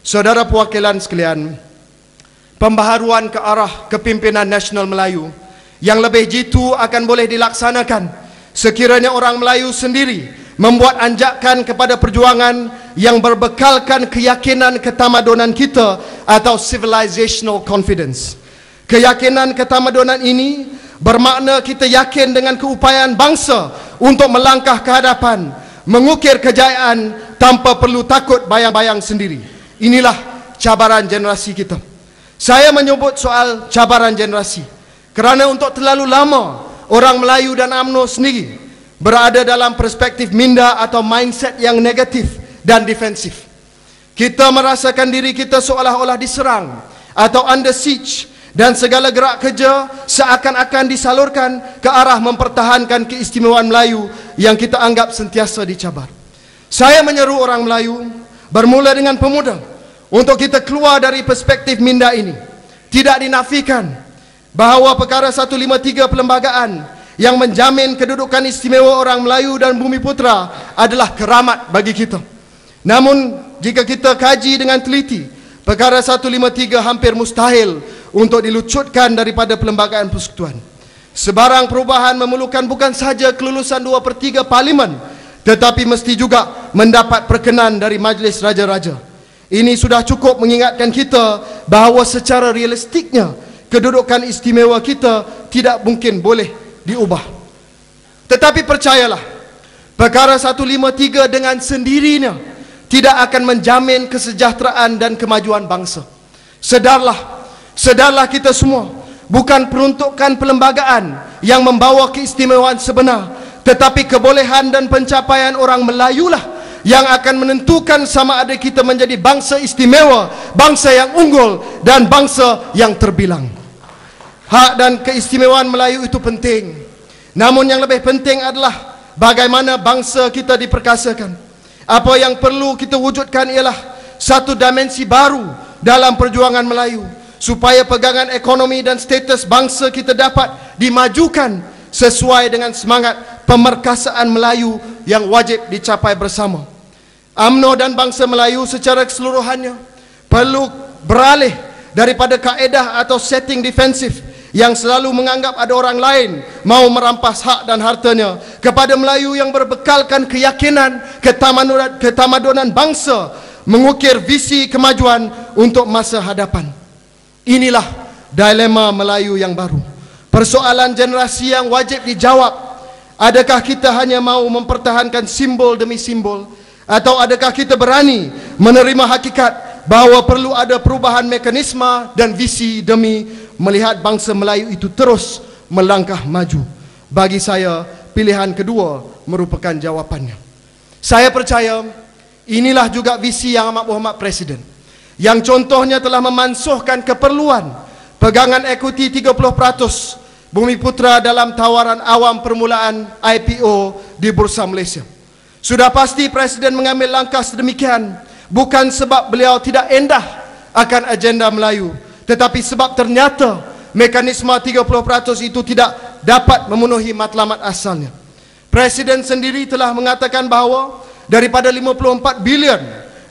Saudara perwakilan sekalian, pembaharuan ke arah kepimpinan nasional Melayu yang lebih jitu akan boleh dilaksanakan sekiranya orang Melayu sendiri membuat anjakan kepada perjuangan yang berbekalkan keyakinan ketamadunan kita atau civilizational confidence. Keyakinan ketamadunan ini bermakna kita yakin dengan keupayaan bangsa untuk melangkah ke hadapan, mengukir kejayaan tanpa perlu takut bayang-bayang sendiri. Inilah cabaran generasi kita. Saya menyebut soal cabaran generasi kerana untuk terlalu lama orang Melayu dan UMNO sendiri berada dalam perspektif minda atau mindset yang negatif dan defensif. Kita merasakan diri kita seolah-olah diserang atau under siege, dan segala gerak kerja seakan-akan disalurkan ke arah mempertahankan keistimewaan Melayu yang kita anggap sentiasa dicabar. Saya menyeru orang Melayu, bermula dengan pemuda, untuk kita keluar dari perspektif minda ini. Tidak dinafikan bahawa perkara 153 perlembagaan yang menjamin kedudukan istimewa orang Melayu dan Bumiputera adalah keramat bagi kita. Namun jika kita kaji dengan teliti, perkara 153 hampir mustahil untuk dilucutkan daripada perlembagaan persekutuan. Sebarang perubahan memerlukan bukan sahaja kelulusan 2/3 parlimen, tetapi mesti juga mendapat perkenan dari Majlis Raja-Raja. Ini sudah cukup mengingatkan kita bahawa secara realistiknya kedudukan istimewa kita tidak mungkin boleh diubah. Tetapi percayalah, perkara 153 dengan sendirinya tidak akan menjamin kesejahteraan dan kemajuan bangsa. Sedarlah kita semua, bukan peruntukan perlembagaan yang membawa keistimewaan sebenar, tetapi kebolehan dan pencapaian orang Melayu lah yang akan menentukan sama ada kita menjadi bangsa istimewa, bangsa yang unggul dan bangsa yang terbilang. Hak dan keistimewaan Melayu itu penting. Namun yang lebih penting adalah bagaimana bangsa kita diperkasakan. Apa yang perlu kita wujudkan ialah satu dimensi baru dalam perjuangan Melayu, supaya pegangan ekonomi dan status bangsa kita dapat dimajukan sesuai dengan semangat pemerkasaan Melayu yang wajib dicapai bersama. UMNO dan bangsa Melayu secara keseluruhannya perlu beralih daripada kaedah atau setting defensif yang selalu menganggap ada orang lain mau merampas hak dan hartanya, kepada Melayu yang berbekalkan keyakinan ketamadunan bangsa, mengukir visi kemajuan untuk masa hadapan. Inilah dilema Melayu yang baru. Persoalan generasi yang wajib dijawab. Adakah kita hanya mau mempertahankan simbol demi simbol, atau adakah kita berani menerima hakikat bahawa perlu ada perubahan mekanisme dan visi demi melihat bangsa Melayu itu terus melangkah maju? Bagi saya, pilihan kedua merupakan jawapannya. Saya percaya inilah juga visi yang amat berhormat Presiden, yang contohnya telah memansuhkan keperluan pegangan ekuiti 30% Bumiputera dalam tawaran awam permulaan IPO di Bursa Malaysia. Sudah pasti Presiden mengambil langkah sedemikian bukan sebab beliau tidak endah akan agenda Melayu, tetapi sebab ternyata mekanisme 30% itu tidak dapat memenuhi matlamat asalnya. Presiden sendiri telah mengatakan bahawa daripada 54 bilion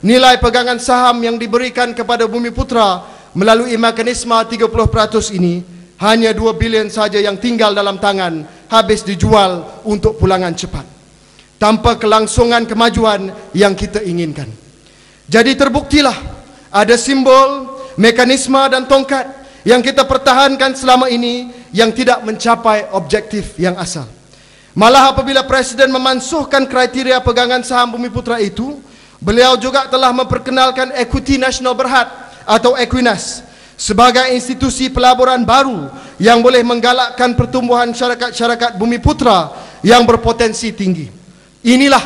nilai pegangan saham yang diberikan kepada Bumiputera melalui mekanisme 30% ini, hanya 2 bilion saja yang tinggal dalam tangan, habis dijual untuk pulangan cepat, tanpa kelangsungan kemajuan yang kita inginkan. Jadi terbuktilah ada simbol, mekanisme dan tongkat yang kita pertahankan selama ini yang tidak mencapai objektif yang asal. Malah apabila Presiden memansuhkan kriteria pegangan saham Bumiputera itu, beliau juga telah memperkenalkan Ekuiti Nasional Berhad atau Equinas sebagai institusi pelaburan baru yang boleh menggalakkan pertumbuhan syarikat Bumiputera yang berpotensi tinggi. Inilah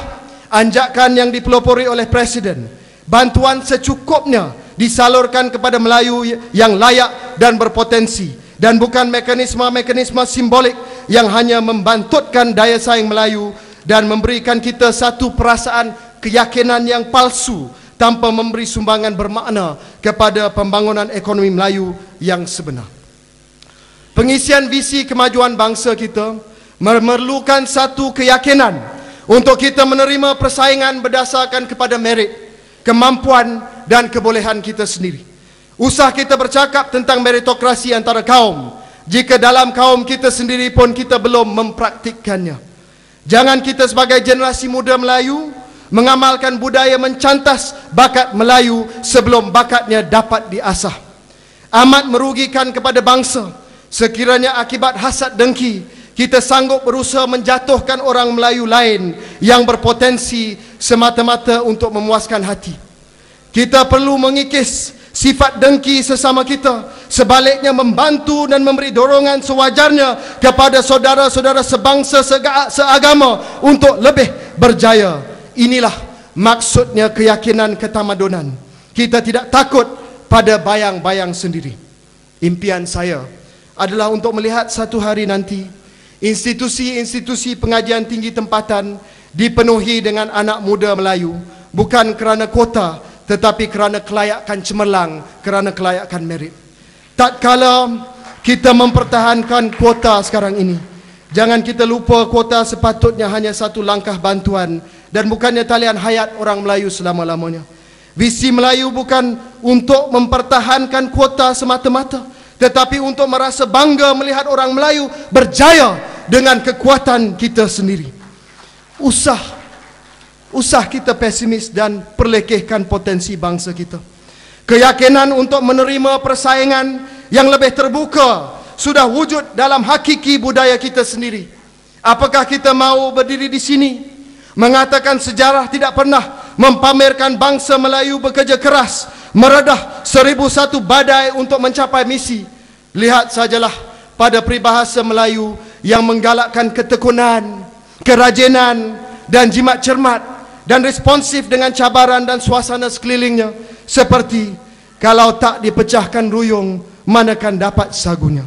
anjakan yang dipelopori oleh Presiden. Bantuan secukupnya disalurkan kepada Melayu yang layak dan berpotensi, dan bukan mekanisme-mekanisme simbolik yang hanya membantutkan daya saing Melayu dan memberikan kita satu perasaan keyakinan yang palsu tanpa memberi sumbangan bermakna kepada pembangunan ekonomi Melayu yang sebenar. Pengisian visi kemajuan bangsa kita memerlukan satu keyakinan untuk kita menerima persaingan berdasarkan kepada merit, kemampuan dan kebolehan kita sendiri. Usah kita bercakap tentang meritokrasi antara kaum jika dalam kaum kita sendiri pun kita belum mempraktikkannya. Jangan kita sebagai generasi muda Melayu mengamalkan budaya mencantas bakat Melayu sebelum bakatnya dapat diasah. Amat merugikan kepada bangsa sekiranya akibat hasad dengki kita sanggup berusaha menjatuhkan orang Melayu lain yang berpotensi semata-mata untuk memuaskan hati. Kita perlu mengikis sifat dengki sesama kita, sebaliknya membantu dan memberi dorongan sewajarnya kepada saudara-saudara sebangsa seagama untuk lebih berjaya. Inilah maksudnya keyakinan ketamadunan. Kita tidak takut pada bayang-bayang sendiri. Impian saya adalah untuk melihat satu hari nanti institusi-institusi pengajian tinggi tempatan dipenuhi dengan anak muda Melayu, bukan kerana kuota tetapi kerana kelayakan cemerlang, kerana kelayakan merit. Tatkala kita mempertahankan kuota sekarang ini, jangan kita lupa kuota sepatutnya hanya satu langkah bantuan dan bukannya talian hayat orang Melayu selama-lamanya. Visi Melayu bukan untuk mempertahankan kuota semata-mata, tetapi untuk merasa bangga melihat orang Melayu berjaya dengan kekuatan kita sendiri. Usah kita pesimis dan perlekehkan potensi bangsa kita. Keyakinan untuk menerima persaingan yang lebih terbuka sudah wujud dalam hakiki budaya kita sendiri. Apakah kita mahu berdiri di sini mengatakan sejarah tidak pernah mempamerkan bangsa Melayu bekerja keras, meredah 1001 badai untuk mencapai misi? Lihat sajalah pada peribahasa Melayu yang menggalakkan ketekunan, kerajinan dan jimat cermat dan responsif dengan cabaran dan suasana sekelilingnya, seperti kalau tak dipecahkan ruyung, manakan dapat sagunya.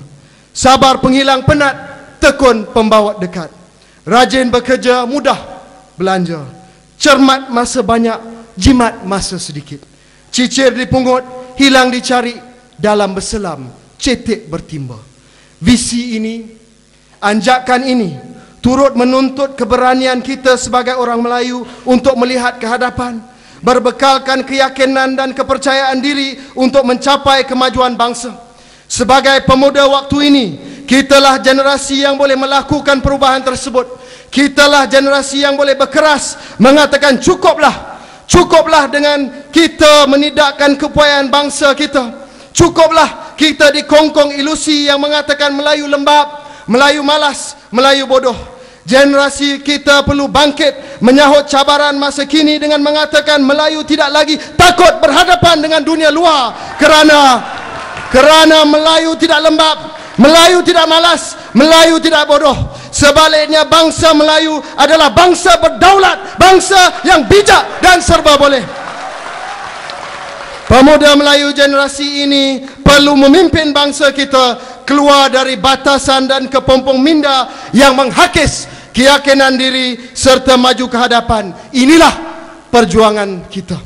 Sabar penghilang penat, tekun pembawa dekat. Rajin bekerja, mudah belanja. Cermat masa banyak, jimat masa sedikit. Cicir dipungut, hilang dicari, dalam berselam, cetek bertimba. Visi ini, anjakan ini turut menuntut keberanian kita sebagai orang Melayu untuk melihat ke hadapan, berbekalkan keyakinan dan kepercayaan diri untuk mencapai kemajuan bangsa. Sebagai pemuda waktu ini, kitalah generasi yang boleh melakukan perubahan tersebut. Kitalah generasi yang boleh berkeras mengatakan cukuplah dengan kita menidakkan keupayaan bangsa kita. Cukuplah kita dikongkong ilusi yang mengatakan Melayu lembab, Melayu malas, Melayu bodoh. Generasi kita perlu bangkit menyahut cabaran masa kini dengan mengatakan Melayu tidak lagi takut berhadapan dengan dunia luar, kerana Melayu tidak lembab, Melayu tidak malas, Melayu tidak bodoh. Sebaliknya bangsa Melayu adalah bangsa berdaulat, bangsa yang bijak dan serba boleh. Pemuda Melayu generasi ini perlu memimpin bangsa kita keluar dari batasan dan kepompong minda yang menghakis keyakinan diri serta maju ke hadapan. Inilah perjuangan kita.